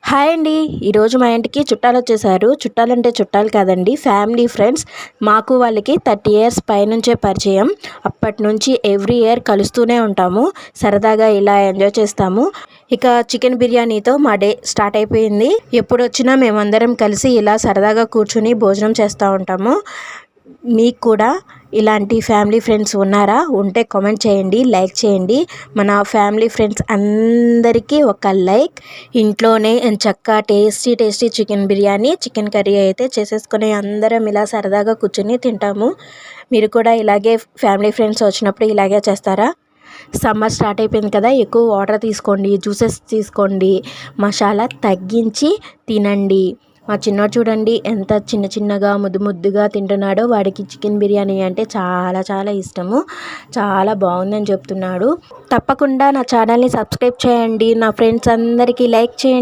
Hi అండి. ఈరోజు మా ఇంటికి చుట్టాలు వచ్చేసారు. చుట్టాలంటే చుట్టాలు కాదండి, ఫ్యామిలీ ఫ్రెండ్స్. మాకు వాళ్ళకి 30 ఇయర్స్ పైనుంచే పరిచయం. అప్పటి నుంచి ఎవ్రీ ఇయర్ కలుస్తూనే ఉంటాము. సరదాగా ఇలా ఎంజాయ్ చేస్తాము. ఇక చికెన్ బిర్యానీతో మా డే స్టార్ట్ అయిపోయింది. ఎప్పుడు వచ్చినా మేమందరం కలిసి ఇలా సరదాగా కూర్చుని భోజనం చేస్తూ ఉంటాము. మీకు కూడా ఇలాంటి ఫ్యామిలీ ఫ్రెండ్స్ ఉన్నారా? ఉంటే కామెంట్ చేయండి, లైక్ చేయండి. మన ఫ్యామిలీ ఫ్రెండ్స్ అందరికీ ఒక లైక్. ఇంట్లోనే చక్కగా tasty chicken biryani, chicken curry అయితే చేసేసుకొని అందరం ఇలా సరదాగా కూర్చొని తింటాము. మీరు కూడా ఇలాగే ఫ్యామిలీ ఫ్రెండ్స్ వచ్చినప్పుడు ఇలాగే చేస్తారా? సమ్మర్ స్టార్ట్ అయిపోయింది కదా, ఎక్కువ వాటర్ తీసుకోండి, జ్యూసెస్ తీసుకోండి, మసాలా తగ్గించి తినండి. మా చిన్నోడు చూడండి ఎంత చిన్నగా ముద్దుగా తింటున్నాడో. వాడికి చికెన్ బిర్యానీ అంటే చాలా ఇష్టము. చాలా బాగుందని చెప్తున్నాడు. తప్పకుండా నా ఛానల్ని సబ్స్క్రైబ్ చేయండి. నా ఫ్రెండ్స్ అందరికీ లైక్ చేయండి.